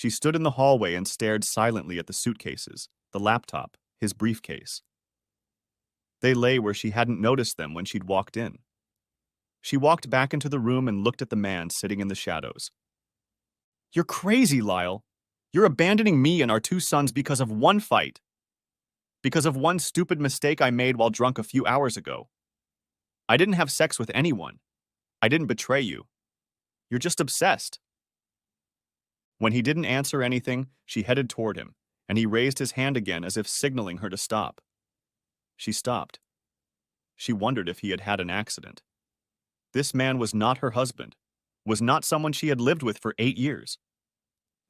She stood in the hallway and stared silently at the suitcases, the laptop, his briefcase. They lay where she hadn't noticed them when she'd walked in. She walked back into the room and looked at the man sitting in the shadows. "You're crazy, Lyle. You're abandoning me and our two sons because of one fight. Because of one stupid mistake I made while drunk a few hours ago. I didn't have sex with anyone. I didn't betray you. You're just obsessed." When he didn't answer anything, she headed toward him, and he raised his hand again as if signaling her to stop. She stopped. She wondered if he had had an accident. This man was not her husband, was not someone she had lived with for 8 years.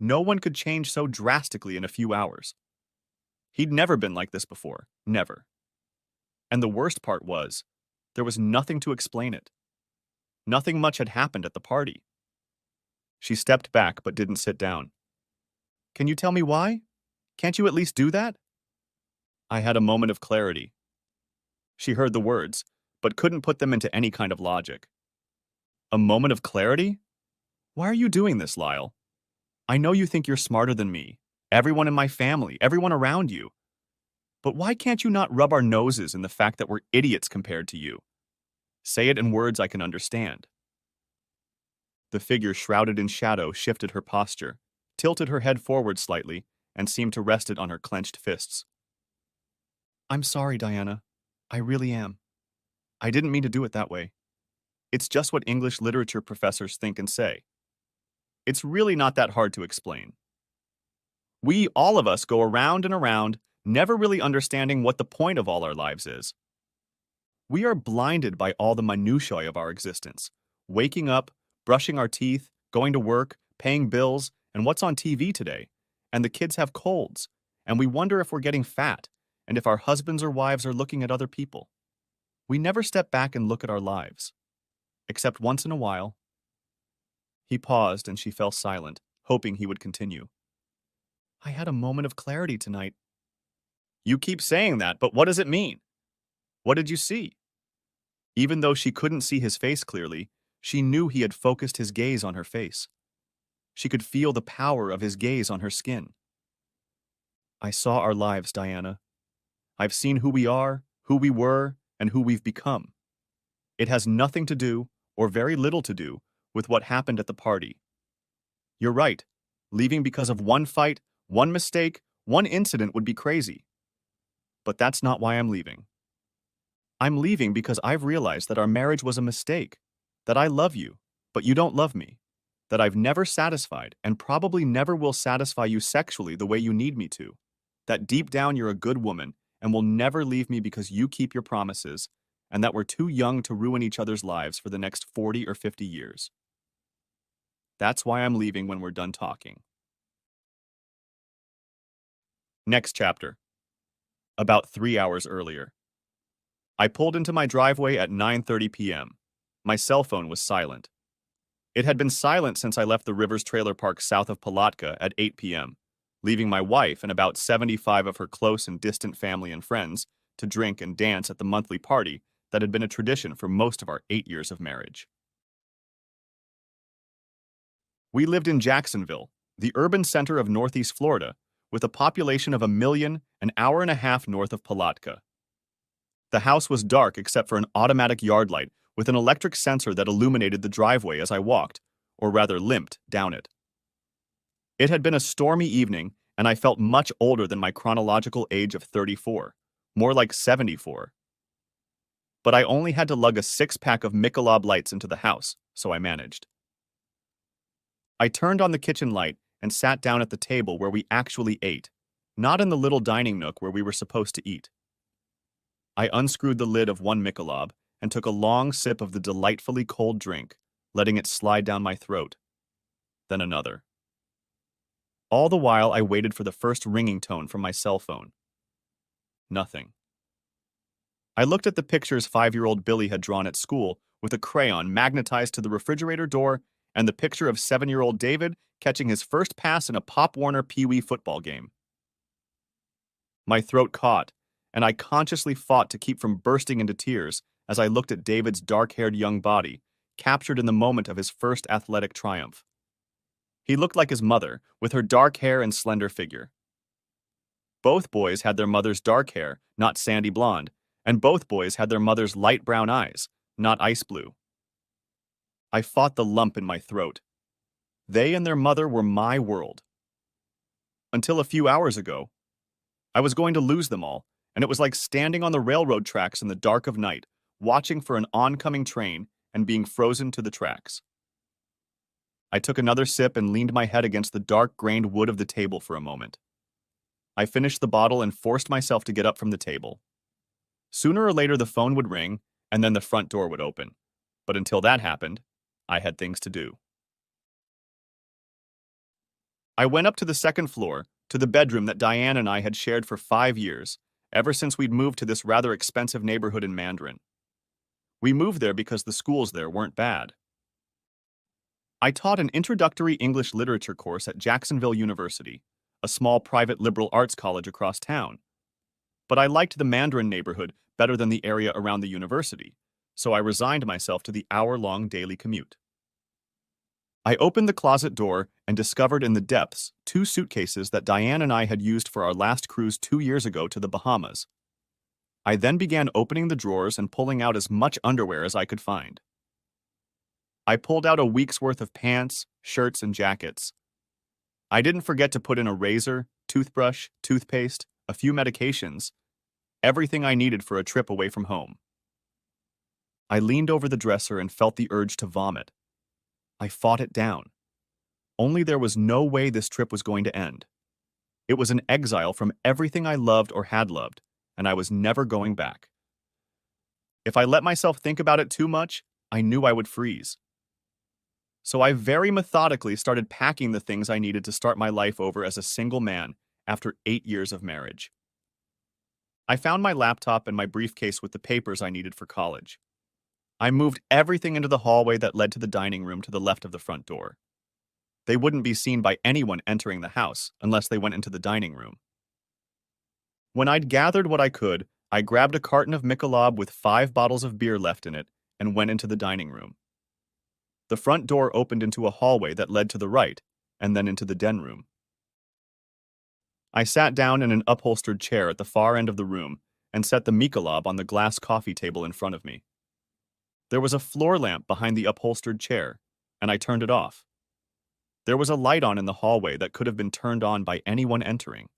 No one could change so drastically in a few hours. He'd never been like this before, never. And the worst part was, there was nothing to explain it. Nothing much had happened at the party. She stepped back but didn't sit down. "Can you tell me why? Can't you at least do that?" I had a moment of clarity. She heard the words, but couldn't put them into any kind of logic. A moment of clarity? Why are you doing this, Lyle? I know you think you're smarter than me, everyone in my family, everyone around you. But why can't you not rub our noses in the fact that we're idiots compared to you? Say it in words I can understand. The figure shrouded in shadow shifted her posture, tilted her head forward slightly, and seemed to rest it on her clenched fists. "I'm sorry, Diana. I really am. I didn't mean to do it that way. It's just what English literature professors think and say. It's really not that hard to explain. We, all of us, go around and around, never really understanding what the point of all our lives is. We are blinded by all the minutiae of our existence, waking up, brushing our teeth, going to work, paying bills, and what's on TV today. And the kids have colds, and we wonder if we're getting fat, and if our husbands or wives are looking at other people. We never step back and look at our lives. Except once in a while." He paused and she fell silent, hoping he would continue. "I had a moment of clarity tonight." "You keep saying that, but what does it mean? What did you see?" Even though she couldn't see his face clearly, she knew he had focused his gaze on her face. She could feel the power of his gaze on her skin. "I saw our lives, Diana. I've seen who we are, who we were, and who we've become. It has nothing to do, or very little to do, with what happened at the party. You're right. Leaving because of one fight, one mistake, one incident would be crazy. But that's not why I'm leaving. I'm leaving because I've realized that our marriage was a mistake, that I love you, but you don't love me, that I've never satisfied and probably never will satisfy you sexually the way you need me to, that deep down you're a good woman and will never leave me because you keep your promises, and that we're too young to ruin each other's lives for the next 40 or 50 years. That's why I'm leaving when we're done talking." Next chapter. About 3 hours earlier. I pulled into my driveway at 9:30 p.m. My cell phone was silent. It had been silent since I left the Rivers Trailer Park south of Palatka at 8 p.m., leaving my wife and about 75 of her close and distant family and friends to drink and dance at the monthly party that had been a tradition for most of our 8 years of marriage. We lived in Jacksonville, the urban center of Northeast Florida, with a population of 1 million, an hour and a half north of Palatka. The house was dark except for an automatic yard light with an electric sensor that illuminated the driveway as I walked, or rather limped, down it. It had been a stormy evening, and I felt much older than my chronological age of 34, more like 74. But I only had to lug a 6-pack of Michelob Lights into the house, so I managed. I turned on the kitchen light and sat down at the table where we actually ate, not in the little dining nook where we were supposed to eat. I unscrewed the lid of one Michelob and took a long sip of the delightfully cold drink, letting it slide down my throat. Then another. All the while, I waited for the first ringing tone from my cell phone. Nothing. I looked at the pictures 5-year-old Billy had drawn at school with a crayon magnetized to the refrigerator door and the picture of 7-year-old David catching his first pass in a Pop Warner Pee Wee football game. My throat caught, and I consciously fought to keep from bursting into tears as I looked at David's dark-haired young body, captured in the moment of his first athletic triumph. He looked like his mother, with her dark hair and slender figure. Both boys had their mother's dark hair, not sandy blonde, and both boys had their mother's light brown eyes, not ice blue. I fought the lump in my throat. They and their mother were my world. Until a few hours ago, I was going to lose them all, and it was like standing on the railroad tracks in the dark of night, watching for an oncoming train and being frozen to the tracks. I took another sip and leaned my head against the dark grained wood of the table for a moment. I finished the bottle and forced myself to get up from the table. Sooner or later the phone would ring, and then the front door would open. But until that happened, I had things to do. I went up to the second floor, to the bedroom that Diane and I had shared for 5 years, ever since we'd moved to this rather expensive neighborhood in Mandarin. We moved there because the schools there weren't bad. I taught an introductory English literature course at Jacksonville University, a small private liberal arts college across town. But I liked the Mandarin neighborhood better than the area around the university, so I resigned myself to the hour-long daily commute. I opened the closet door and discovered in the depths 2 suitcases that Diane and I had used for our last cruise 2 years ago to the Bahamas. I then began opening the drawers and pulling out as much underwear as I could find. I pulled out a week's worth of pants, shirts, and jackets. I didn't forget to put in a razor, toothbrush, toothpaste, a few medications, everything I needed for a trip away from home. I leaned over the dresser and felt the urge to vomit. I fought it down. Only there was no way this trip was going to end. It was an exile from everything I loved or had loved, and I was never going back. If I let myself think about it too much, I knew I would freeze. So I very methodically started packing the things I needed to start my life over as a single man after 8 years of marriage. I found my laptop and my briefcase with the papers I needed for college. I moved everything into the hallway that led to the dining room to the left of the front door. They wouldn't be seen by anyone entering the house unless they went into the dining room. When I'd gathered what I could, I grabbed a carton of Michelob with 5 bottles of beer left in it and went into the dining room. The front door opened into a hallway that led to the right, and then into the den room. I sat down in an upholstered chair at the far end of the room and set the Michelob on the glass coffee table in front of me. There was a floor lamp behind the upholstered chair, and I turned it off. There was a light on in the hallway that could have been turned on by anyone entering.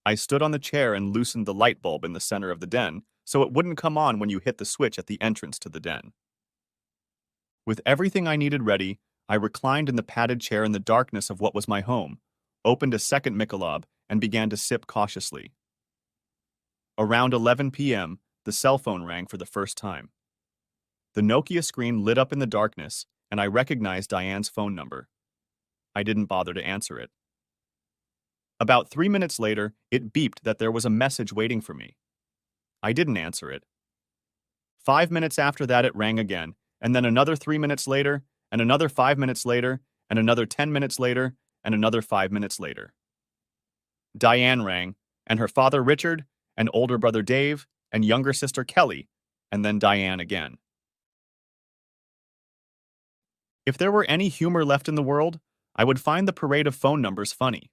I stood on the chair and loosened the light bulb in the center of the den so it wouldn't come on when you hit the switch at the entrance to the den. With everything I needed ready, I reclined in the padded chair in the darkness of what was my home, opened a second Michelob, and began to sip cautiously. Around 11 p.m., the cell phone rang for the first time. The Nokia screen lit up in the darkness, and I recognized Diane's phone number. I didn't bother to answer it. About 3 minutes later, it beeped that there was a message waiting for me. I didn't answer it. 5 minutes after that, it rang again, and then another 3 minutes later, and another 5 minutes later, and another 10 minutes later, and another 5 minutes later. Diane rang, and her father Richard, and older brother Dave, and younger sister Kelly, and then Diane again. If there were any humor left in the world, I would find the parade of phone numbers funny.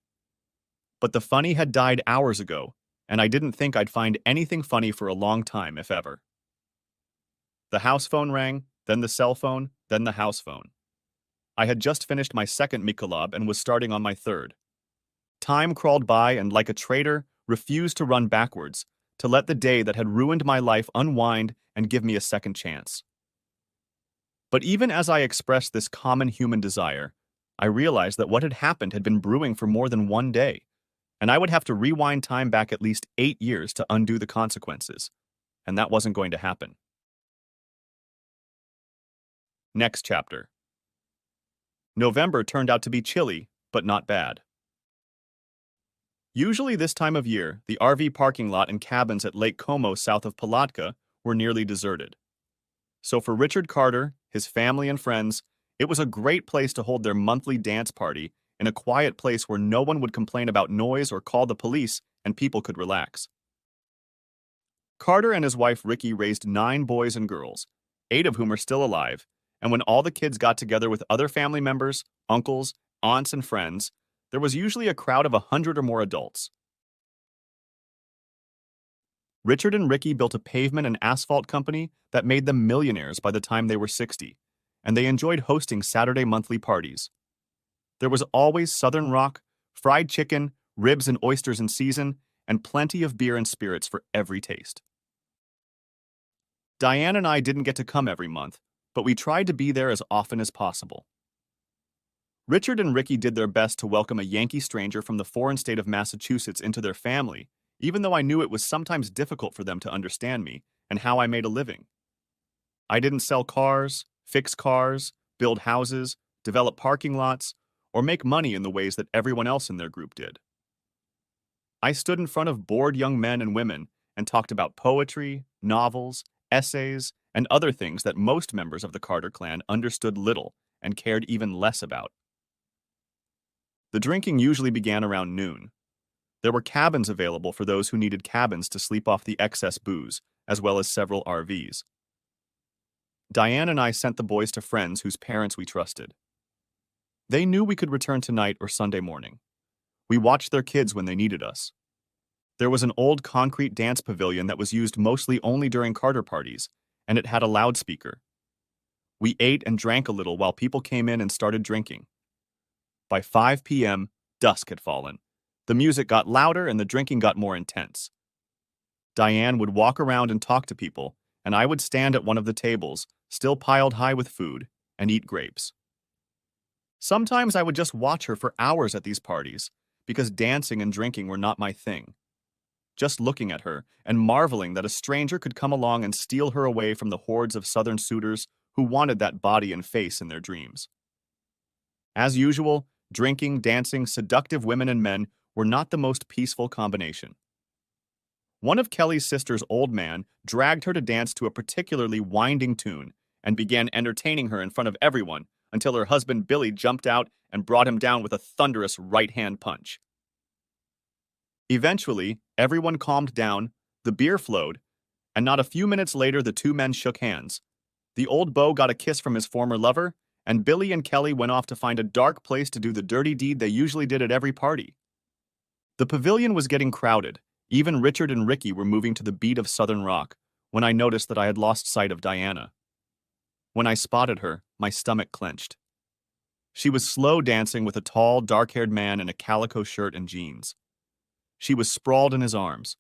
But the funny had died hours ago, and I didn't think I'd find anything funny for a long time, if ever. The house phone rang, then the cell phone, then the house phone. I had just finished my second Michelob and was starting on my third. Time crawled by and, like a traitor, refused to run backwards, to let the day that had ruined my life unwind and give me a second chance. But even as I expressed this common human desire, I realized that what had happened had been brewing for more than 1 day, and I would have to rewind time back at least 8 years to undo the consequences, and that wasn't going to happen. Next chapter. November turned out to be chilly, but not bad. Usually this time of year, the RV parking lot and cabins at Lake Como south of Palatka were nearly deserted. So for Richard Carter, his family and friends, it was a great place to hold their monthly dance party in a quiet place where no one would complain about noise or call the police and people could relax. Carter and his wife Ricky raised 9 boys and girls, 8 of whom are still alive, and when all the kids got together with other family members, uncles, aunts, and friends, there was usually a crowd of 100 or more adults. Richard and Ricky built a pavement and asphalt company that made them millionaires by the time they were 60, and they enjoyed hosting Saturday monthly parties. There was always Southern rock, fried chicken, ribs and oysters in season, and plenty of beer and spirits for every taste. Diane and I didn't get to come every month, but we tried to be there as often as possible. Richard and Ricky did their best to welcome a Yankee stranger from the foreign state of Massachusetts into their family, even though I knew it was sometimes difficult for them to understand me and how I made a living. I didn't sell cars, fix cars, build houses, develop parking lots, or make money in the ways that everyone else in their group did. I stood in front of bored young men and women and talked about poetry, novels, essays, and other things that most members of the Carter clan understood little and cared even less about. The drinking usually began around noon. There were cabins available for those who needed cabins to sleep off the excess booze, as well as several RVs. Diane and I sent the boys to friends whose parents we trusted. They knew we could return tonight or Sunday morning. We watched their kids when they needed us. There was an old concrete dance pavilion that was used mostly only during Carter parties, and it had a loudspeaker. We ate and drank a little while people came in and started drinking. By 5 p.m., dusk had fallen. The music got louder and the drinking got more intense. Diane would walk around and talk to people, and I would stand at one of the tables, still piled high with food, and eat grapes. Sometimes I would just watch her for hours at these parties, because dancing and drinking were not my thing. Just looking at her and marveling that a stranger could come along and steal her away from the hordes of Southern suitors who wanted that body and face in their dreams. As usual, drinking, dancing, seductive women and men were not the most peaceful combination. One of Kelly's sisters' old man dragged her to dance to a particularly winding tune and began entertaining her in front of everyone until her husband Billy jumped out and brought him down with a thunderous right-hand punch. Eventually, everyone calmed down, the beer flowed, and not a few minutes later the two men shook hands. The old beau got a kiss from his former lover, and Billy and Kelly went off to find a dark place to do the dirty deed they usually did at every party. The pavilion was getting crowded. Even Richard and Ricky were moving to the beat of Southern rock when I noticed that I had lost sight of Diana. When I spotted her, my stomach clenched. She was slow dancing with a tall, dark-haired man in a calico shirt and jeans. She was sprawled in his arms.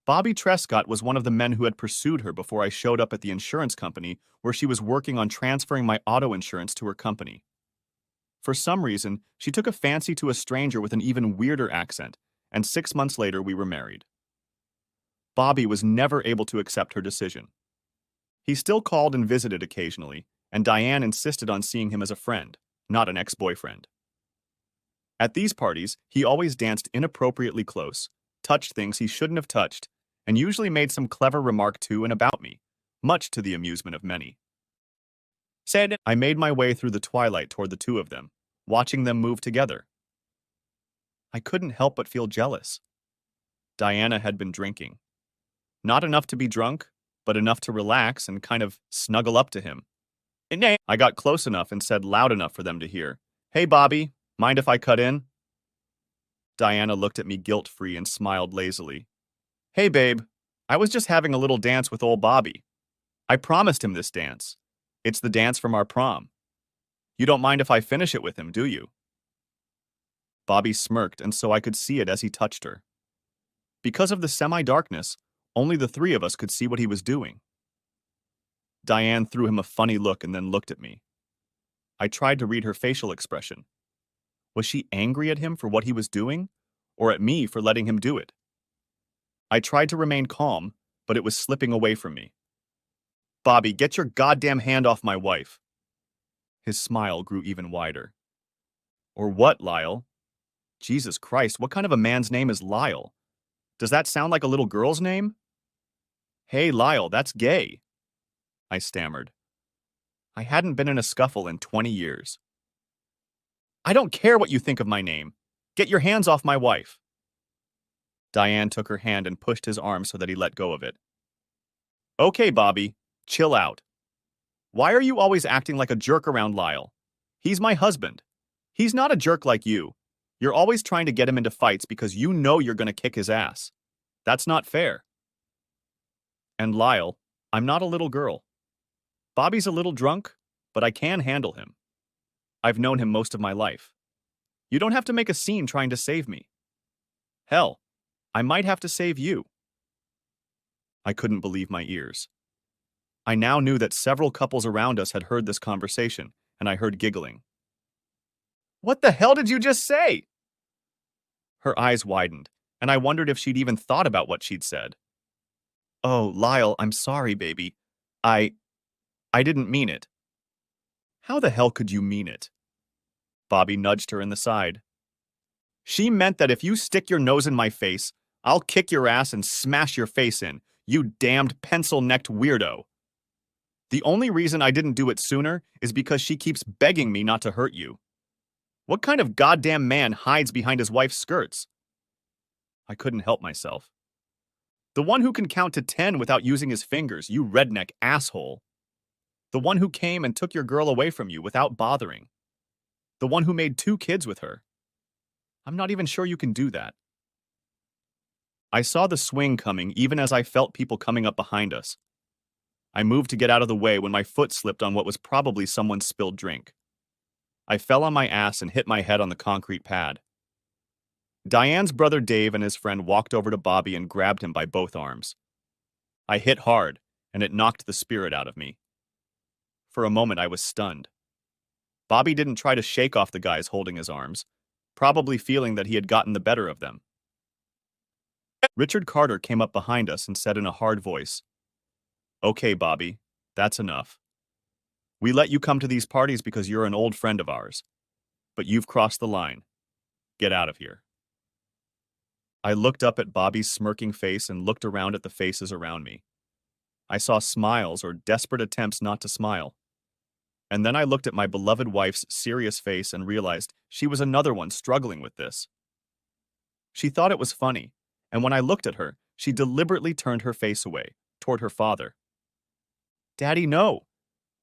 Bobby Trescott was one of the men who had pursued her before I showed up at the insurance company where she was working on transferring my auto insurance to her company. For some reason, she took a fancy to a stranger with an even weirder accent, and 6 months later we were married. Bobby was never able to accept her decision. He still called and visited occasionally, and Diane insisted on seeing him as a friend, not an ex-boyfriend. At these parties, he always danced inappropriately close, touched things he shouldn't have touched, and usually made some clever remark to and about me, much to the amusement of many. I made my way through the twilight toward the two of them, watching them move together. I couldn't help but feel jealous. Diana had been drinking. Not enough to be drunk, but enough to relax and kind of snuggle up to him. I got close enough and said loud enough for them to hear, "Hey, Bobby, mind if I cut in?" Diana looked at me guilt-free and smiled lazily. "Hey, babe, I was just having a little dance with old Bobby. I promised him this dance. It's the dance from our prom. You don't mind if I finish it with him, do you?" Bobby smirked, and so I could see it as he touched her. Because of the semi-darkness, only the three of us could see what he was doing. Diane threw him a funny look and then looked at me. I tried to read her facial expression. Was she angry at him for what he was doing, or at me for letting him do it? I tried to remain calm, but it was slipping away from me. "Bobby, get your goddamn hand off my wife." His smile grew even wider. "Or what, Lyle?" Jesus Christ, what kind of a man's name is Lyle? Does that sound like a little girl's name? "Hey, Lyle, that's gay," I stammered. I hadn't been in a scuffle in 20 years. "I don't care what you think of my name. Get your hands off my wife." Diane took her hand and pushed his arm so that he let go of it. "Okay, Bobby, chill out. Why are you always acting like a jerk around Lyle? He's my husband. He's not a jerk like you. You're always trying to get him into fights because you know you're going to kick his ass. That's not fair. And Lyle, I'm not a little girl. Bobby's a little drunk, but I can handle him. I've known him most of my life. You don't have to make a scene trying to save me. Hell, I might have to save you. I couldn't believe my ears. I now knew that several couples around us had heard this conversation, and I heard giggling. What the hell did you just say? Her eyes widened, and I wondered if she'd even thought about what she'd said. Oh, Lyle, I'm sorry, baby. I didn't mean it. How the hell could you mean it? Bobby nudged her in the side. She meant that if you stick your nose in my face, I'll kick your ass and smash your face in, you damned pencil-necked weirdo. The only reason I didn't do it sooner is because she keeps begging me not to hurt you. What kind of goddamn man hides behind his wife's skirts? I couldn't help myself. The one who can count to 10 without using his fingers, you redneck asshole. The one who came and took your girl away from you without bothering. The one who made 2 kids with her. I'm not even sure you can do that. I saw the swing coming even as I felt people coming up behind us. I moved to get out of the way when my foot slipped on what was probably someone's spilled drink. I fell on my ass and hit my head on the concrete pad. Diane's brother Dave and his friend walked over to Bobby and grabbed him by both arms. I hit hard, and it knocked the spirit out of me. For a moment, I was stunned. Bobby didn't try to shake off the guys holding his arms, probably feeling that he had gotten the better of them. Richard Carter came up behind us and said in a hard voice, "Okay, Bobby, that's enough. We let you come to these parties because you're an old friend of ours, but you've crossed the line. Get out of here." I looked up at Bobby's smirking face and looked around at the faces around me. I saw smiles or desperate attempts not to smile. And then I looked at my beloved wife's serious face and realized she was another one struggling with this. She thought it was funny, and when I looked at her, she deliberately turned her face away, toward her father. "Daddy, no.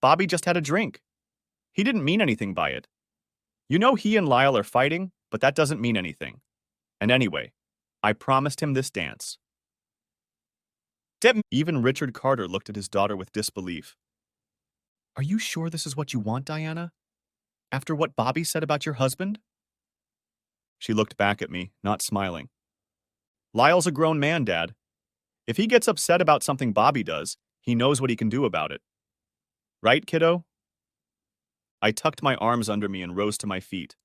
Bobby just had a drink. He didn't mean anything by it. You know he and Lyle are fighting, but that doesn't mean anything. And anyway, I promised him this dance." Even Richard Carter looked at his daughter with disbelief. "Are you sure this is what you want, Diana? After what Bobby said about your husband?" She looked back at me, not smiling. "Lyle's a grown man, Dad. If he gets upset about something Bobby does, he knows what he can do about it. Right, kiddo?" I tucked my arms under me and rose to my feet.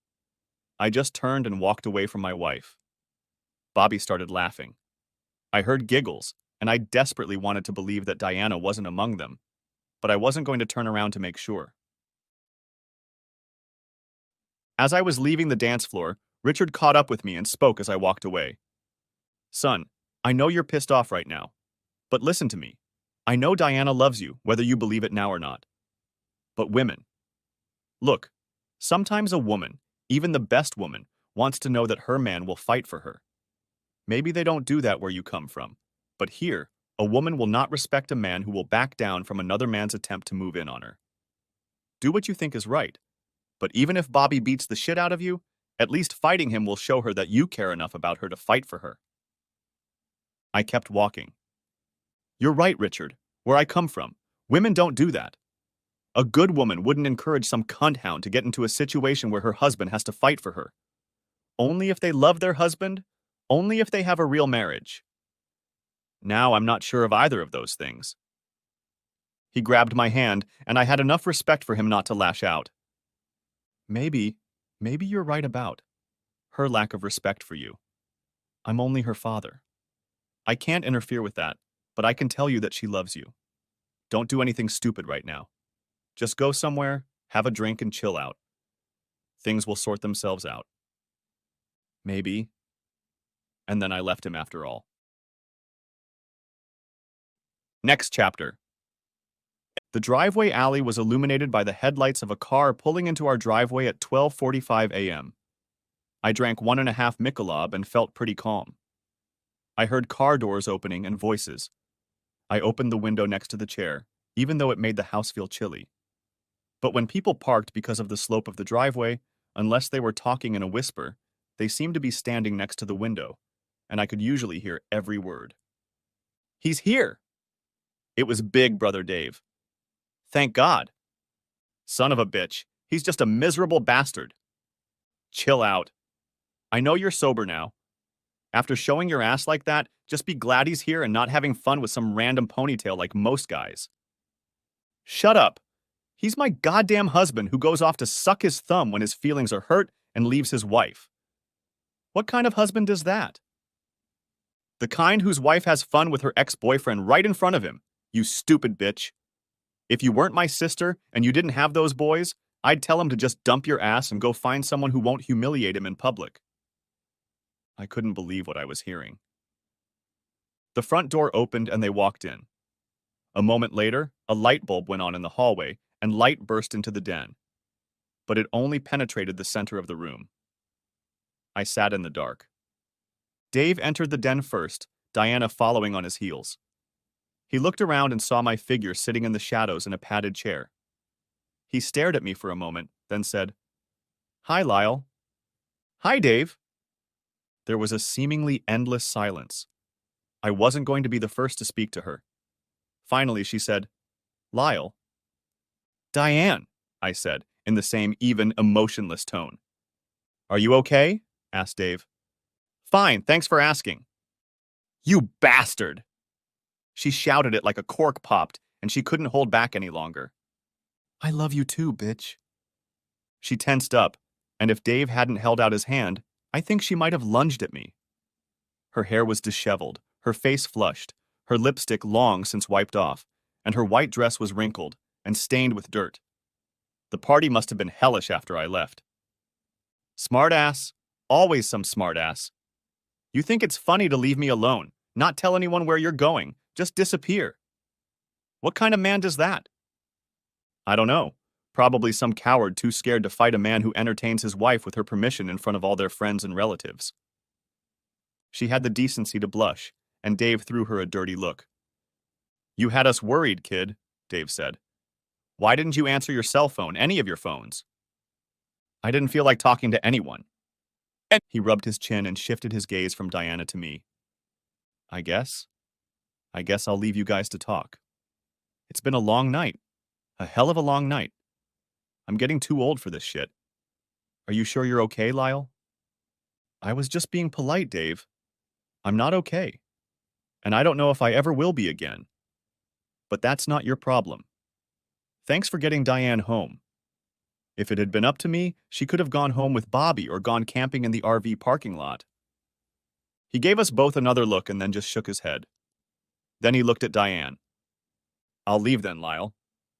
I just turned and walked away from my wife. Bobby started laughing. I heard giggles, and I desperately wanted to believe that Diana wasn't among them, but I wasn't going to turn around to make sure. As I was leaving the dance floor, Richard caught up with me and spoke as I walked away. "Son, I know you're pissed off right now, but listen to me. I know Diana loves you, whether you believe it now or not. But women. Look, sometimes a woman, even the best woman, wants to know that her man will fight for her. Maybe they don't do that where you come from, but here, a woman will not respect a man who will back down from another man's attempt to move in on her. Do what you think is right, but even if Bobby beats the shit out of you, at least fighting him will show her that you care enough about her to fight for her." I kept walking. "You're right, Richard. Where I come from, women don't do that. A good woman wouldn't encourage some cunt hound to get into a situation where her husband has to fight for her. Only if they love their husband, only if they have a real marriage. Now I'm not sure of either of those things." He grabbed my hand, and I had enough respect for him not to lash out. Maybe you're right about her lack of respect for you. I'm only her father. I can't interfere with that, but I can tell you that she loves you. Don't do anything stupid right now. Just go somewhere, have a drink, and chill out. Things will sort themselves out. Maybe. And then I left him after all. Next chapter. The driveway alley was illuminated by the headlights of a car pulling into our driveway at 12:45 a.m. I drank 1.5 Michelob and felt pretty calm. I heard car doors opening and voices. I opened the window next to the chair, even though it made the house feel chilly. But when people parked because of the slope of the driveway, unless they were talking in a whisper, they seemed to be standing next to the window, and I could usually hear every word. He's here! It was Big Brother Dave. Thank God. Son of a bitch. He's just a miserable bastard. Chill out. I know you're sober now. After showing your ass like that, just be glad he's here and not having fun with some random ponytail like most guys. Shut up. He's my goddamn husband who goes off to suck his thumb when his feelings are hurt and leaves his wife. What kind of husband is that? The kind whose wife has fun with her ex-boyfriend right in front of him, you stupid bitch. If you weren't my sister and you didn't have those boys, I'd tell him to just dump your ass and go find someone who won't humiliate him in public. I couldn't believe what I was hearing. The front door opened and they walked in. A moment later, a light bulb went on in the hallway and light burst into the den. But it only penetrated the center of the room. I sat in the dark. Dave entered the den first, Diana following on his heels. He looked around and saw my figure sitting in the shadows in a padded chair. He stared at me for a moment, then said, "Hi, Lyle." "Hi, Dave." There was a seemingly endless silence. I wasn't going to be the first to speak to her. Finally, she said, "Lyle." "Diane," I said, in the same even, emotionless tone. "Are you okay?" asked Dave. "Fine, thanks for asking." "You bastard!" She shouted it like a cork popped, and she couldn't hold back any longer. "I love you too, bitch." She tensed up, and if Dave hadn't held out his hand, I think she might have lunged at me. Her hair was disheveled, her face flushed, her lipstick long since wiped off, and her white dress was wrinkled and stained with dirt. The party must have been hellish after I left. Smartass, always some smartass. You think it's funny to leave me alone, not tell anyone where you're going, just disappear. What kind of man does that? I don't know. Probably some coward too scared to fight a man who entertains his wife with her permission in front of all their friends and relatives. She had the decency to blush, and Dave threw her a dirty look. "You had us worried, kid," Dave said. "Why didn't you answer your cell phone, any of your phones?" "I didn't feel like talking to anyone." And he rubbed his chin and shifted his gaze from Diana to me. I guess I'll leave you guys to talk. It's been a long night. A hell of a long night. I'm getting too old for this shit. Are you sure you're okay, Lyle?" "I was just being polite, Dave. I'm not okay. And I don't know if I ever will be again. But that's not your problem. Thanks for getting Diane home. If it had been up to me, she could have gone home with Bobby or gone camping in the RV parking lot." He gave us both another look and then just shook his head. Then he looked at Diane. "I'll leave then, Lyle.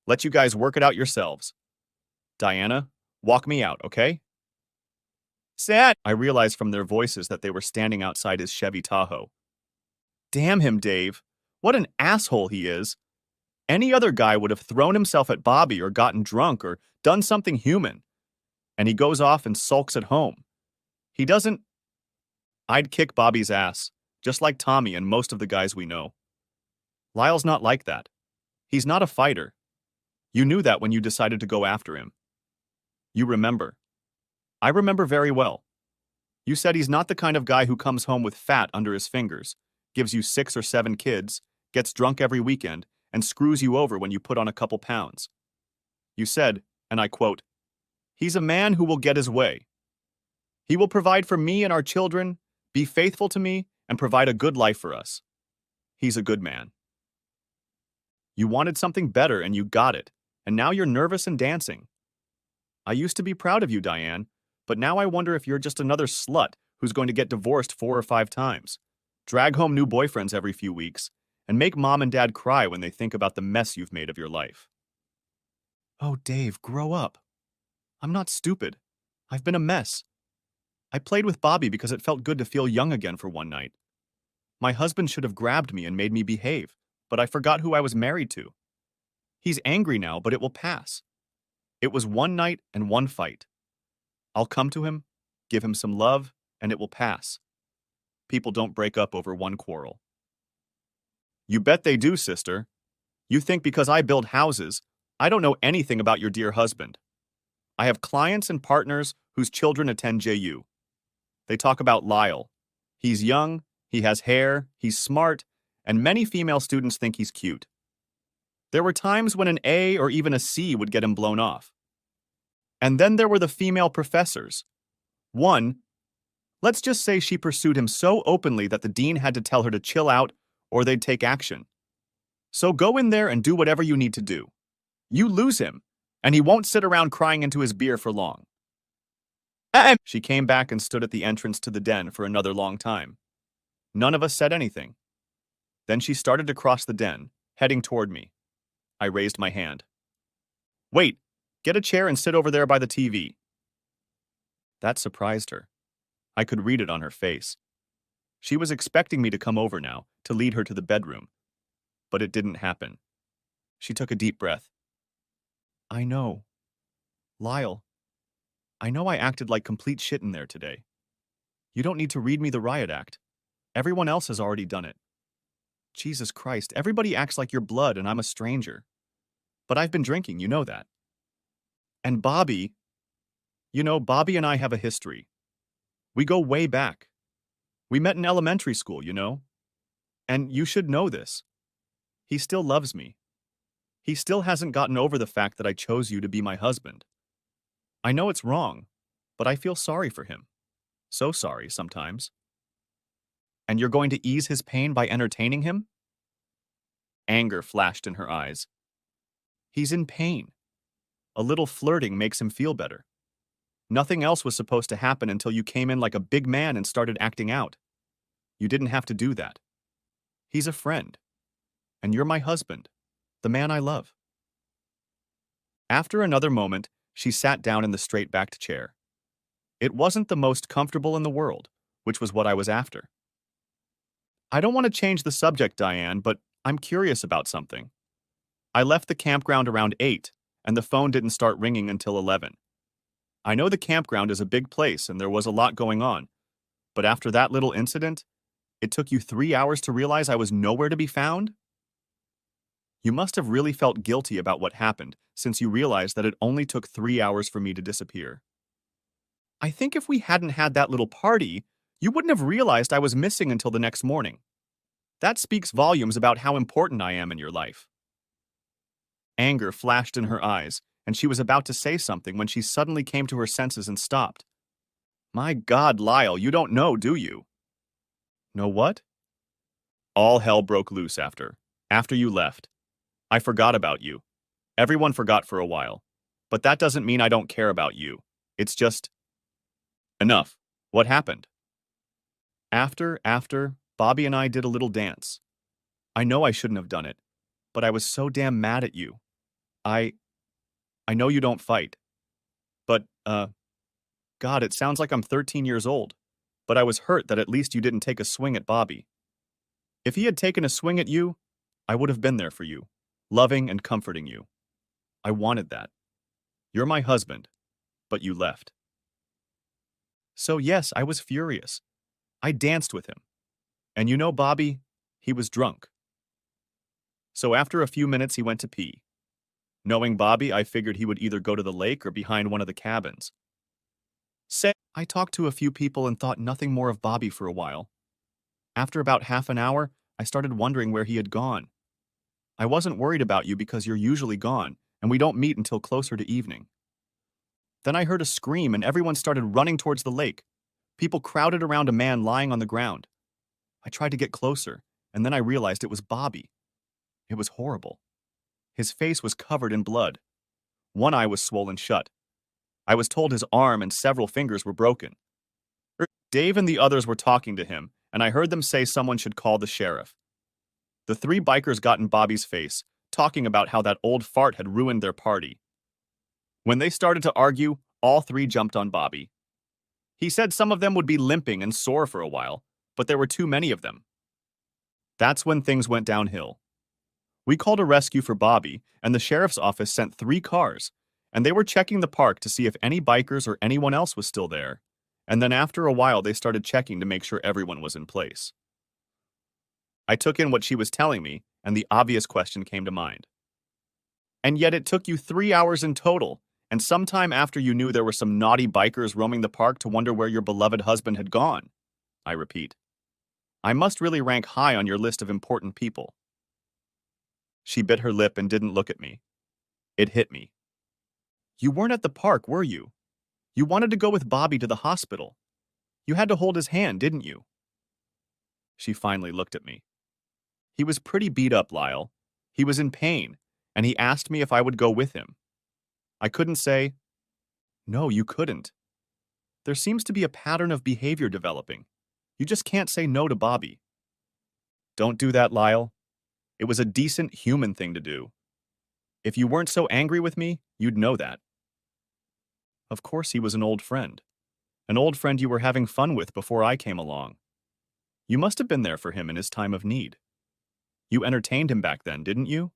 Let you guys work it out yourselves. Diana, walk me out, okay?" "Sad." I realized from their voices that they were standing outside his Chevy Tahoe. Damn him, Dave. What an asshole he is. Any other guy would have thrown himself at Bobby or gotten drunk or done something human. And he goes off and sulks at home. He doesn't... I'd kick Bobby's ass, just like Tommy and most of the guys we know. Lyle's not like that. He's not a fighter. You knew that when you decided to go after him. You remember. I remember very well. You said he's not the kind of guy who comes home with fat under his fingers, gives you 6 or 7 kids, gets drunk every weekend, and screws you over when you put on a couple pounds. You said, and I quote, "He's a man who will get his way. He will provide for me and our children, be faithful to me, and provide a good life for us. He's a good man." You wanted something better and you got it, and now you're nervous and dancing. I used to be proud of you, Diane, but now I wonder if you're just another slut who's going to get divorced 4 or 5 times, drag home new boyfriends every few weeks, and make mom and dad cry when they think about the mess you've made of your life. Oh, Dave, grow up. I'm not stupid. I've been a mess. I played with Bobby because it felt good to feel young again for one night. My husband should have grabbed me and made me behave, but I forgot who I was married to. He's angry now, but it will pass. It was one night and one fight. I'll come to him, give him some love, and it will pass. People don't break up over one quarrel. You bet they do, sister. You think because I build houses, I don't know anything about your dear husband. I have clients and partners whose children attend JU. They talk about Lyle. He's young, he has hair, he's smart, and many female students think he's cute. There were times when an A or even a C would get him blown off. And then there were the female professors. One, let's just say she pursued him so openly that the dean had to tell her to chill out or they'd take action. So go in there and do whatever you need to do. You lose him, and he won't sit around crying into his beer for long. She came back and stood at the entrance to the den for another long time. None of us said anything. Then she started to cross the den, heading toward me. I raised my hand. Wait, get a chair and sit over there by the TV. That surprised her. I could read it on her face. She was expecting me to come over now, to lead her to the bedroom. But it didn't happen. She took a deep breath. I know. Lyle, I know I acted like complete shit in there today. You don't need to read me the riot act. Everyone else has already done it. Jesus Christ, everybody acts like you're blood and I'm a stranger. But I've been drinking, you know that. And Bobby, Bobby and I have a history. We go way back. We met in elementary school, you know? And you should know this. He still loves me. He still hasn't gotten over the fact that I chose you to be my husband. I know it's wrong, but I feel sorry for him. So sorry sometimes. And you're going to ease his pain by entertaining him? Anger flashed in her eyes. He's in pain. A little flirting makes him feel better. Nothing else was supposed to happen until you came in like a big man and started acting out. You didn't have to do that. He's a friend. And you're my husband, the man I love. After another moment, she sat down in the straight-backed chair. It wasn't the most comfortable in the world, which was what I was after. I don't want to change the subject, Diane, but I'm curious about something. I left the campground around 8, and the phone didn't start ringing until 11. I know the campground is a big place and there was a lot going on, but after that little incident, it took you 3 hours to realize I was nowhere to be found? You must have really felt guilty about what happened, since you realized that it only took 3 hours for me to disappear. I think if we hadn't had that little party, you wouldn't have realized I was missing until the next morning. That speaks volumes about how important I am in your life. Anger flashed in her eyes, and she was about to say something when she suddenly came to her senses and stopped. My God, Lyle, you don't know, do you? Know what? All hell broke loose after you left. I forgot about you. Everyone forgot for a while. But that doesn't mean I don't care about you. It's just... Enough. What happened? After, Bobby and I did a little dance. I know I shouldn't have done it, but I was so damn mad at you. I know you don't fight. But, God, it sounds like I'm 13 years old. But I was hurt that at least you didn't take a swing at Bobby. If he had taken a swing at you, I would have been there for you, loving and comforting you. I wanted that. You're my husband, but you left. So yes, I was furious. I danced with him. And you know Bobby, he was drunk. So after a few minutes he went to pee. Knowing Bobby, I figured he would either go to the lake or behind one of the cabins. I talked to a few people and thought nothing more of Bobby for a while. After about half an hour, I started wondering where he had gone. I wasn't worried about you because you're usually gone, and we don't meet until closer to evening. Then I heard a scream and everyone started running towards the lake. People crowded around a man lying on the ground. I tried to get closer, and then I realized it was Bobby. It was horrible. His face was covered in blood. One eye was swollen shut. I was told his arm and several fingers were broken. Dave and the others were talking to him, and I heard them say someone should call the sheriff. The 3 bikers got in Bobby's face, talking about how that old fart had ruined their party. When they started to argue, all 3 jumped on Bobby. He said some of them would be limping and sore for a while, but there were too many of them. That's when things went downhill. We called a rescue for Bobby, and the sheriff's office sent 3 cars, and they were checking the park to see if any bikers or anyone else was still there. And then after a while, they started checking to make sure everyone was in place. I took in what she was telling me, and the obvious question came to mind. And yet it took you 3 hours in total, and sometime after you knew there were some naughty bikers roaming the park to wonder where your beloved husband had gone. I repeat. I must really rank high on your list of important people. She bit her lip and didn't look at me. It hit me. You weren't at the park, were you? You wanted to go with Bobby to the hospital. You had to hold his hand, didn't you? She finally looked at me. He was pretty beat up, Lyle. He was in pain, and he asked me if I would go with him. I couldn't say, no, you couldn't. There seems to be a pattern of behavior developing. You just can't say no to Bobby. Don't do that, Lyle. It was a decent human thing to do. If you weren't so angry with me, you'd know that. Of course he was an old friend. An old friend you were having fun with before I came along. You must have been there for him in his time of need. You entertained him back then, didn't you?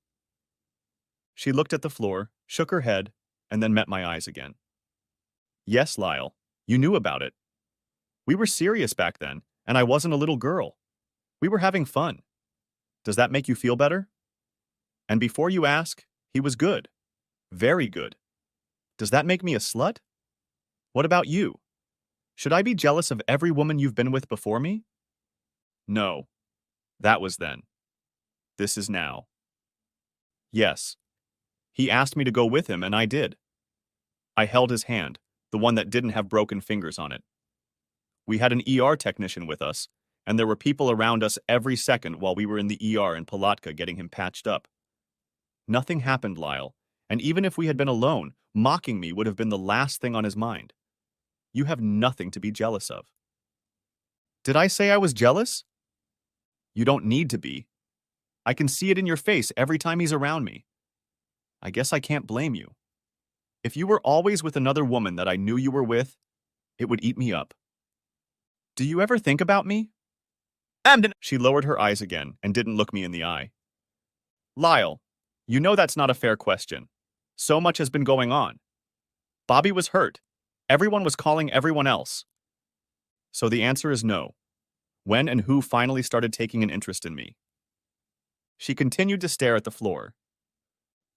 She looked at the floor, shook her head, and then met my eyes again. Yes, Lyle, you knew about it. We were serious back then, and I wasn't a little girl. We were having fun. Does that make you feel better? And before you ask, he was good. Very good. Does that make me a slut? What about you? Should I be jealous of every woman you've been with before me? No. That was then. This is now. Yes. He asked me to go with him, and I did. I held his hand, the one that didn't have broken fingers on it. We had an ER technician with us, and there were people around us every second while we were in the ER in Palatka getting him patched up. Nothing happened, Lyle, and even if we had been alone, mocking me would have been the last thing on his mind. You have nothing to be jealous of. Did I say I was jealous? You don't need to be. I can see it in your face every time he's around me. I guess I can't blame you. If you were always with another woman that I knew you were with, it would eat me up. Do you ever think about me? She lowered her eyes again and didn't look me in the eye. Lyle, you know that's not a fair question. So much has been going on. Bobby was hurt. Everyone was calling everyone else. So the answer is no. When and who finally started taking an interest in me? She continued to stare at the floor.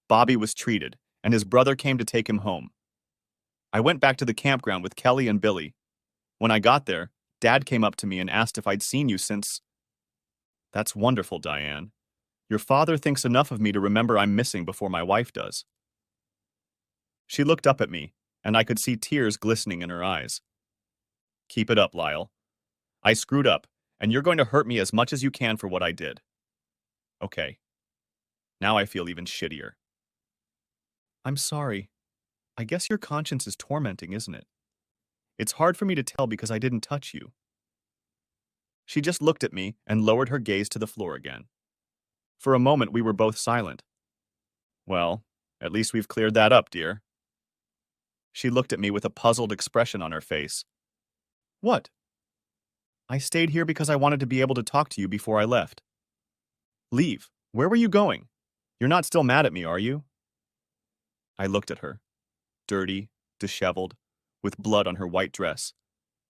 Bobby was treated, and his brother came to take him home. I went back to the campground with Kelly and Billy. When I got there, Dad came up to me and asked if I'd seen you since. That's wonderful, Diane. Your father thinks enough of me to remember I'm missing before my wife does. She looked up at me, and I could see tears glistening in her eyes. Keep it up, Lyle. I screwed up, and you're going to hurt me as much as you can for what I did. Okay. Now I feel even shittier. I'm sorry. I guess your conscience is tormenting, isn't it? It's hard for me to tell because I didn't touch you. She just looked at me and lowered her gaze to the floor again. For a moment, we were both silent. Well, at least we've cleared that up, dear. She looked at me with a puzzled expression on her face. What? I stayed here because I wanted to be able to talk to you before I left. Leave. Where were you going? You're not still mad at me, are you? I looked at her, dirty, disheveled, with blood on her white dress,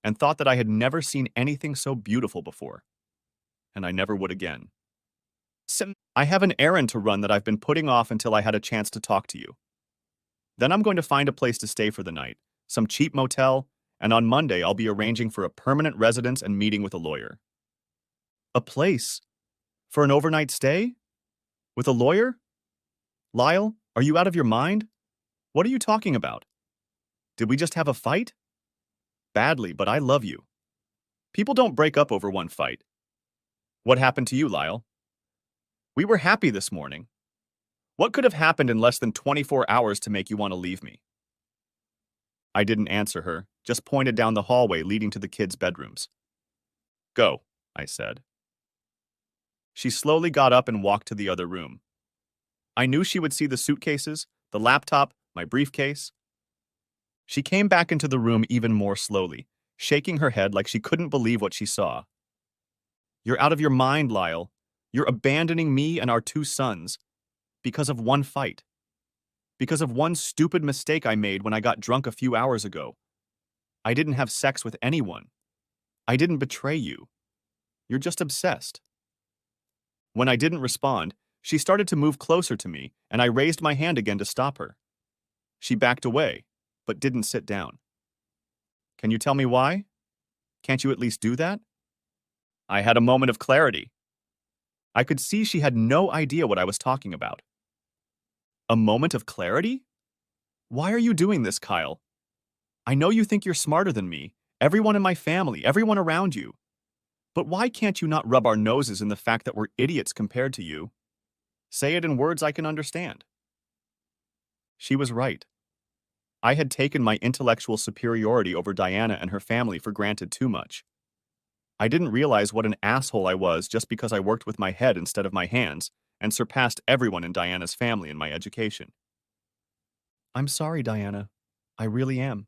and thought that I had never seen anything so beautiful before. And I never would again. I have an errand to run that I've been putting off until I had a chance to talk to you. Then I'm going to find a place to stay for the night, some cheap motel, and on Monday I'll be arranging for a permanent residence and meeting with a lawyer. A place? For an overnight stay? With a lawyer? Lyle, are you out of your mind? What are you talking about? Did we just have a fight? Badly, but I love you. People don't break up over one fight. What happened to you, Lyle? We were happy this morning. What could have happened in less than 24 hours to make you want to leave me? I didn't answer her, just pointed down the hallway leading to the kids' bedrooms. Go, I said. She slowly got up and walked to the other room. I knew she would see the suitcases, the laptop, my briefcase. She came back into the room even more slowly, shaking her head like she couldn't believe what she saw. You're out of your mind, Lyle. You're abandoning me and our 2 sons. Because of one fight. Because of one stupid mistake I made when I got drunk a few hours ago. I didn't have sex with anyone. I didn't betray you. You're just obsessed. When I didn't respond, She started to move closer to me, and I raised my hand again to stop her. She backed away, but didn't sit down. Can you tell me why? Can't you at least do that? I had a moment of clarity. I could see she had no idea what I was talking about. A moment of clarity? Why are you doing this, Kyle? I know you think you're smarter than me, everyone in my family, everyone around you. But why can't you not rub our noses in the fact that we're idiots compared to you? Say it in words I can understand. She was right. I had taken my intellectual superiority over Diana and her family for granted too much. I didn't realize what an asshole I was just because I worked with my head instead of my hands and surpassed everyone in Diana's family in my education. I'm sorry, Diana. I really am.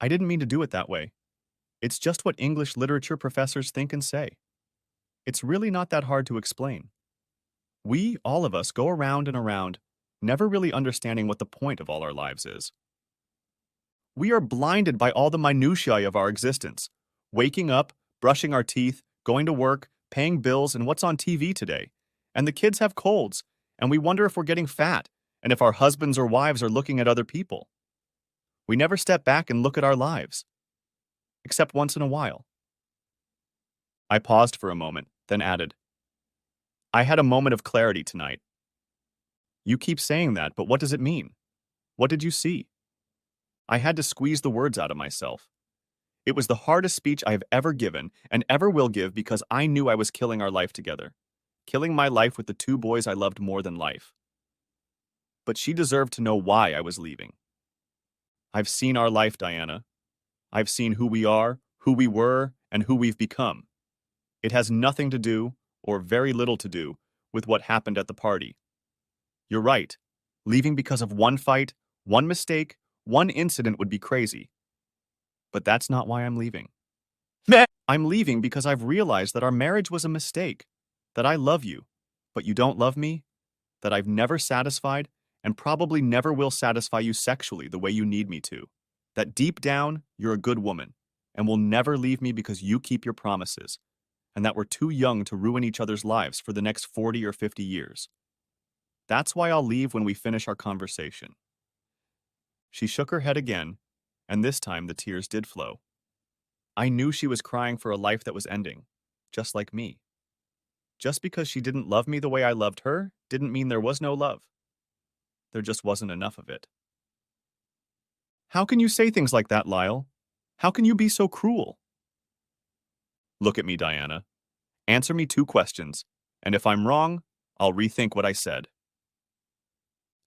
I didn't mean to do it that way. It's just what English literature professors think and say. It's really not that hard to explain. We, all of us, go around and around, never really understanding what the point of all our lives is. We are blinded by all the minutiae of our existence. Waking up, brushing our teeth, going to work, paying bills, and what's on TV today. And the kids have colds, and we wonder if we're getting fat, and if our husbands or wives are looking at other people. We never step back and look at our lives. Except once in a while. I paused for a moment, then added, I had a moment of clarity tonight. You keep saying that, but what does it mean? What did you see? I had to squeeze the words out of myself. It was the hardest speech I have ever given and ever will give because I knew I was killing our life together. Killing my life with the two boys I loved more than life. But she deserved to know why I was leaving. I've seen our life, Diana. I've seen who we are, who we were, and who we've become. It has nothing to do, or very little to do, with what happened at the party. You're right. Leaving because of one fight, one mistake, one incident would be crazy. But that's not why I'm leaving. Meh. I'm leaving because I've realized that our marriage was a mistake, that I love you, but you don't love me, that I've never satisfied and probably never will satisfy you sexually the way you need me to, that deep down, you're a good woman and will never leave me because you keep your promises, and that we're too young to ruin each other's lives for the next 40 or 50 years. That's why I'll leave when we finish our conversation. She shook her head again, and this time the tears did flow. I knew she was crying for a life that was ending, just like me. Just because she didn't love me the way I loved her didn't mean there was no love. There just wasn't enough of it. How can you say things like that, Lyle? How can you be so cruel? Look at me, Diana. Answer me 2 questions, and if I'm wrong, I'll rethink what I said.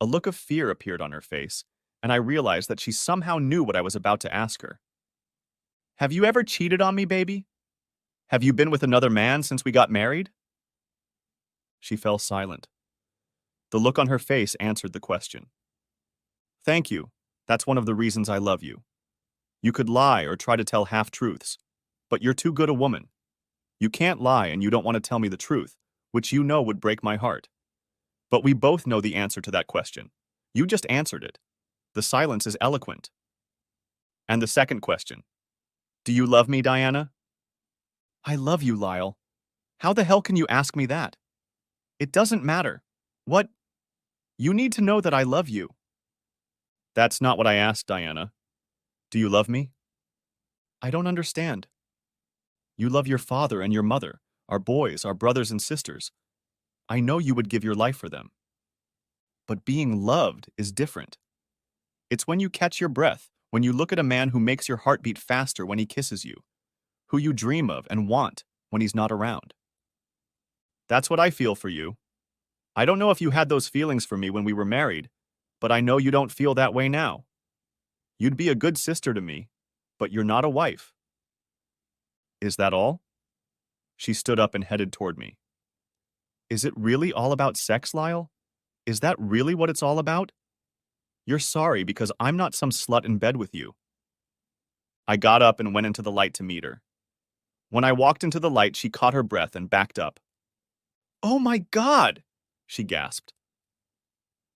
A look of fear appeared on her face, and I realized that she somehow knew what I was about to ask her. Have you ever cheated on me, baby? Have you been with another man since we got married? She fell silent. The look on her face answered the question. Thank you. That's one of the reasons I love you. You could lie or try to tell half-truths, but you're too good a woman. You can't lie and you don't want to tell me the truth, which you know would break my heart. But we both know the answer to that question. You just answered it. The silence is eloquent. And the second question. Do you love me, Diana? I love you, Lyle. How the hell can you ask me that? It doesn't matter. What? You need to know that I love you. That's not what I asked, Diana. Do you love me? I don't understand. You love your father and your mother, our boys, our brothers and sisters. I know you would give your life for them. But being loved is different. It's when you catch your breath, when you look at a man who makes your heart beat faster when he kisses you, who you dream of and want when he's not around. That's what I feel for you. I don't know if you had those feelings for me when we were married, but I know you don't feel that way now. You'd be a good sister to me, but you're not a wife. Is that all? She stood up and headed toward me. Is it really all about sex, Lyle? Is that really what it's all about? You're sorry because I'm not some slut in bed with you. I got up and went into the light to meet her. When I walked into the light, she caught her breath and backed up. Oh my God! She gasped.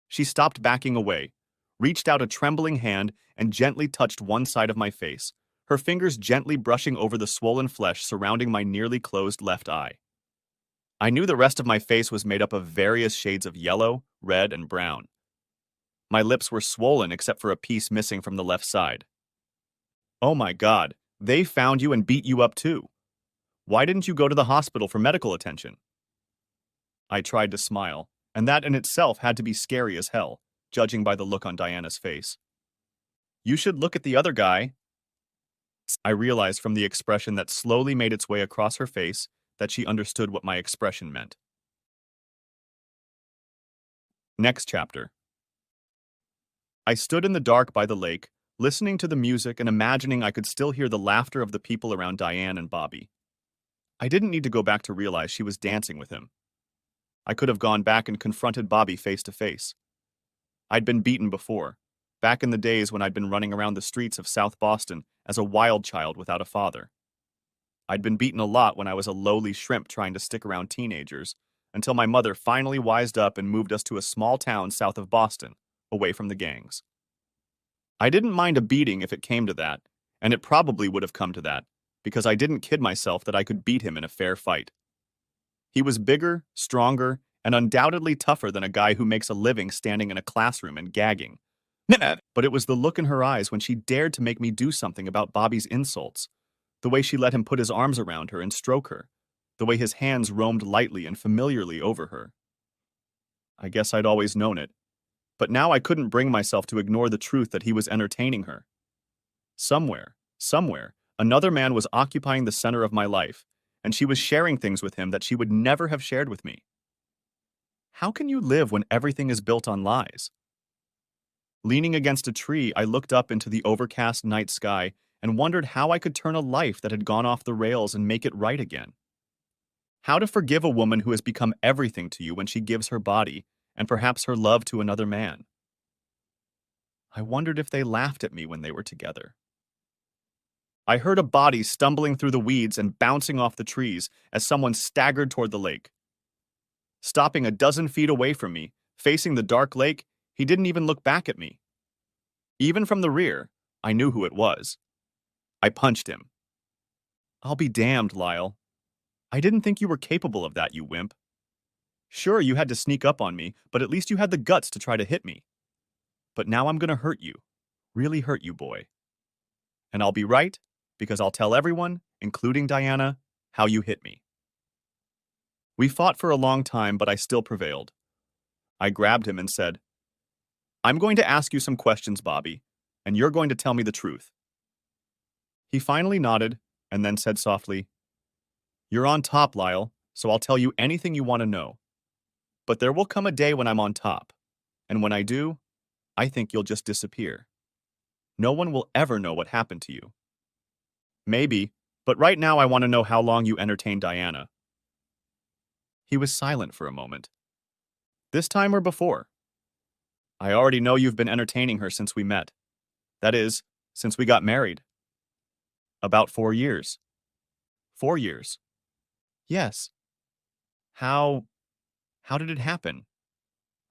She stopped backing away, reached out a trembling hand, and gently touched one side of my face, her fingers gently brushing over the swollen flesh surrounding my nearly closed left eye. I knew the rest of my face was made up of various shades of yellow, red, and brown. My lips were swollen except for a piece missing from the left side. Oh my God, they found you and beat you up too. Why didn't you go to the hospital for medical attention? I tried to smile, and that in itself had to be scary as hell, judging by the look on Diana's face. You should look at the other guy. I realized from the expression that slowly made its way across her face that she understood what my expression meant. Next chapter. I stood in the dark by the lake, listening to the music and imagining I could still hear the laughter of the people around Diane and Bobby. I didn't need to go back to realize she was dancing with him. I could have gone back and confronted Bobby face to face. I'd been beaten before, back in the days when I'd been running around the streets of South Boston as a wild child without a father. I'd been beaten a lot when I was a lowly shrimp trying to stick around teenagers, until my mother finally wised up and moved us to a small town south of Boston, away from the gangs. I didn't mind a beating if it came to that, and it probably would have come to that, because I didn't kid myself that I could beat him in a fair fight. He was bigger, stronger, and undoubtedly tougher than a guy who makes a living standing in a classroom and gagging. But it was the look in her eyes when she dared to make me do something about Bobby's insults, the way she let him put his arms around her and stroke her, the way his hands roamed lightly and familiarly over her. I guess I'd always known it, but now I couldn't bring myself to ignore the truth that he was entertaining her. Somewhere, another man was occupying the center of my life, and she was sharing things with him that she would never have shared with me. How can you live when everything is built on lies? Leaning against a tree, I looked up into the overcast night sky and wondered how I could turn a life that had gone off the rails and make it right again. How to forgive a woman who has become everything to you when she gives her body, and perhaps her love to another man. I wondered if they laughed at me when they were together. I heard a body stumbling through the weeds and bouncing off the trees as someone staggered toward the lake. Stopping a dozen feet away from me, facing the dark lake, he didn't even look back at me. Even from the rear, I knew who it was. I punched him. I'll be damned, Lyle. I didn't think you were capable of that, you wimp. Sure, you had to sneak up on me, but at least you had the guts to try to hit me. But now I'm gonna hurt you. Really hurt you, boy. And I'll be right, because I'll tell everyone, including Diana, how you hit me. We fought for a long time, but I still prevailed. I grabbed him and said, I'm going to ask you some questions, Bobby, and you're going to tell me the truth. He finally nodded and then said softly, You're on top, Lyle, so I'll tell you anything you want to know. But there will come a day when I'm on top, and when I do, I think you'll just disappear. No one will ever know what happened to you. Maybe, but right now I want to know how long you entertained Diana. He was silent for a moment. This time or before? I already know you've been entertaining her since we met. That is, since we got married. About 4 years. 4 years. Yes. How did it happen?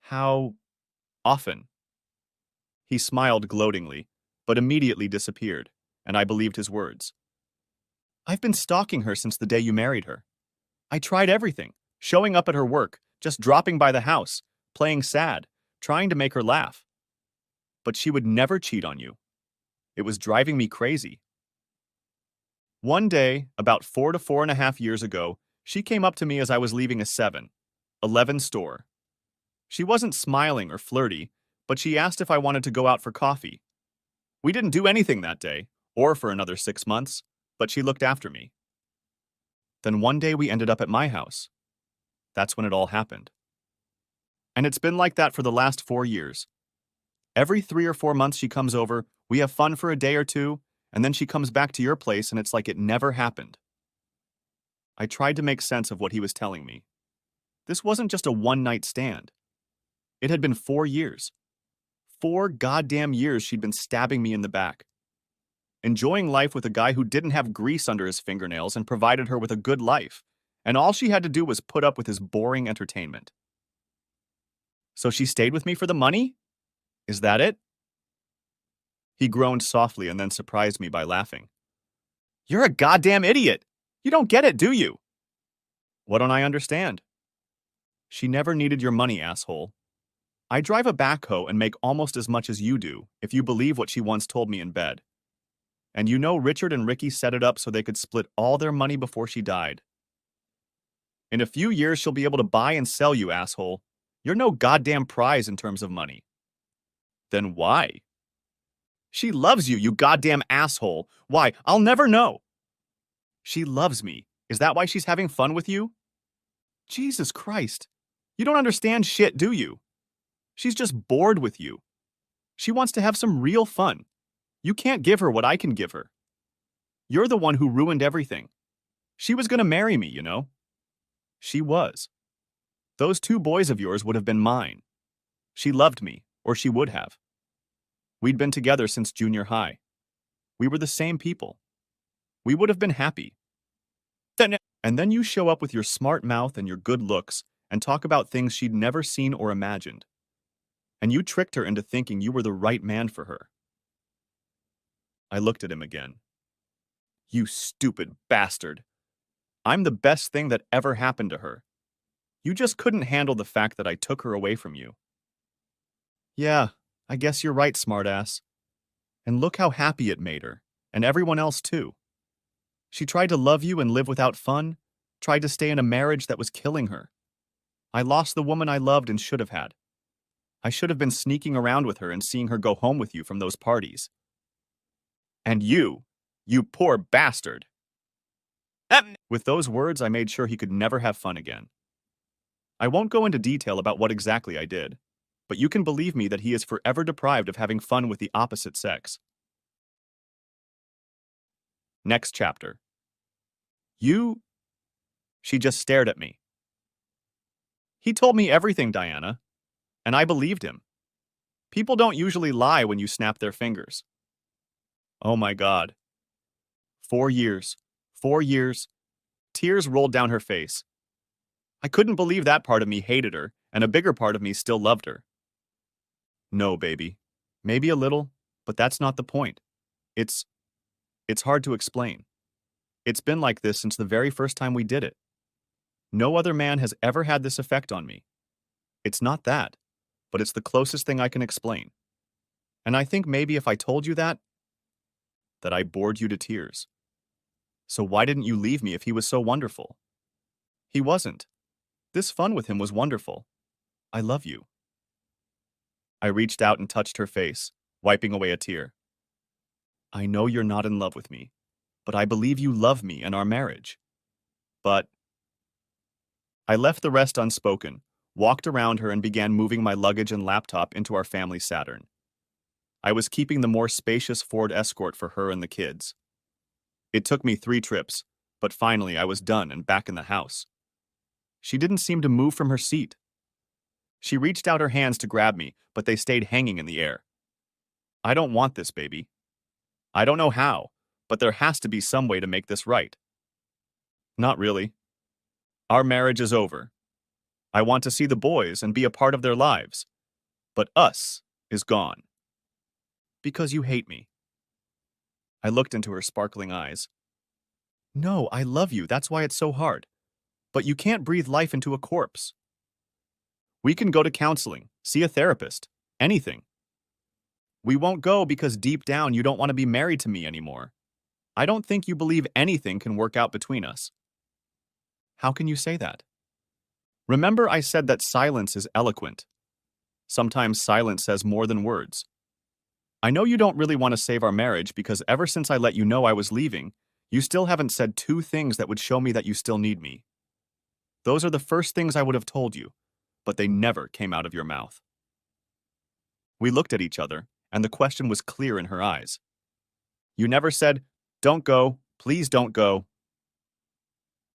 How often? He smiled gloatingly, but immediately disappeared, and I believed his words. I've been stalking her since the day you married her. I tried everything, showing up at her work, just dropping by the house, playing sad, trying to make her laugh. But she would never cheat on you. It was driving me crazy. One day, about 4 to 4.5 years ago, she came up to me as I was leaving a 7-Eleven store. She wasn't smiling or flirty, but she asked if I wanted to go out for coffee. We didn't do anything that day, or for another 6 months, but she looked after me. Then one day we ended up at my house. That's when it all happened. And it's been like that for the last 4 years. Every 3 or 4 months she comes over, we have fun for a day or two, and then she comes back to your place and it's like it never happened. I tried to make sense of what he was telling me. This wasn't just a one-night stand. It had been 4 years. 4 goddamn years she'd been stabbing me in the back. Enjoying life with a guy who didn't have grease under his fingernails and provided her with a good life, and all she had to do was put up with his boring entertainment. So she stayed with me for the money? Is that it? He groaned softly and then surprised me by laughing. You're a goddamn idiot! You don't get it, do you? What don't I understand? She never needed your money, asshole. I drive a backhoe and make almost as much as you do, if you believe what she once told me in bed. And you know Richard and Ricky set it up so they could split all their money before she died. In a few years, she'll be able to buy and sell you, asshole. You're no goddamn prize in terms of money. Then why? She loves you, you goddamn asshole. Why? I'll never know. She loves me. Is that why she's having fun with you? Jesus Christ. You don't understand shit, do you? She's just bored with you. She wants to have some real fun. You can't give her what I can give her. You're the one who ruined everything. She was gonna marry me, you know? She was. Those two boys of yours would have been mine. She loved me, or she would have. We'd been together since junior high. We were the same people. We would have been happy. And then you show up with your smart mouth and your good looks and talk about things she'd never seen or imagined. And you tricked her into thinking you were the right man for her. I looked at him again. You stupid bastard. I'm the best thing that ever happened to her. You just couldn't handle the fact that I took her away from you. Yeah, I guess you're right, smartass. And look how happy it made her, and everyone else too. She tried to love you and live without fun, tried to stay in a marriage that was killing her. I lost the woman I loved and should have had. I should have been sneaking around with her and seeing her go home with you from those parties. And you poor bastard. With those words, I made sure he could never have fun again. I won't go into detail about what exactly I did, but you can believe me that he is forever deprived of having fun with the opposite sex. Next chapter. She just stared at me. He told me everything, Diana, and I believed him. People don't usually lie when you snap their fingers. Oh my God. 4 years. 4 years. Tears rolled down her face. I couldn't believe that part of me hated her, and a bigger part of me still loved her. No, baby. Maybe a little, but that's not the point. It's hard to explain. It's been like this since the very first time we did it. No other man has ever had this effect on me. It's not that, but it's the closest thing I can explain. And I think maybe if I told you that I bored you to tears. So why didn't you leave me if he was so wonderful? He wasn't. This fun with him was wonderful. I love you. I reached out and touched her face, wiping away a tear. I know you're not in love with me, but I believe you love me and our marriage. But I left the rest unspoken, walked around her and began moving my luggage and laptop into our family Saturn. I was keeping the more spacious Ford Escort for her and the kids. It took me 3 trips, but finally I was done and back in the house. She didn't seem to move from her seat. She reached out her hands to grab me, but they stayed hanging in the air. I don't want this, baby. I don't know how, but there has to be some way to make this right. Not really. Our marriage is over. I want to see the boys and be a part of their lives. But us is gone. Because you hate me. I looked into her sparkling eyes. No, I love you, that's why it's so hard. But you can't breathe life into a corpse. We can go to counseling, see a therapist, anything. We won't go because deep down you don't want to be married to me anymore. I don't think you believe anything can work out between us. How can you say that? Remember I said that silence is eloquent. Sometimes silence says more than words. I know you don't really want to save our marriage because ever since I let you know I was leaving, you still haven't said 2 things that would show me that you still need me. Those are the first things I would have told you, but they never came out of your mouth. We looked at each other, and the question was clear in her eyes. You never said, "Don't go, please don't go."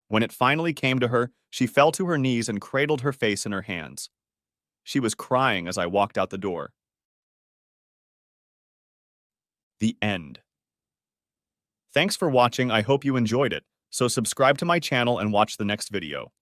When it finally came to her, she fell to her knees and cradled her face in her hands. She was crying as I walked out the door. The end. Thanks for watching, I hope you enjoyed it, so subscribe to my channel and watch the next video.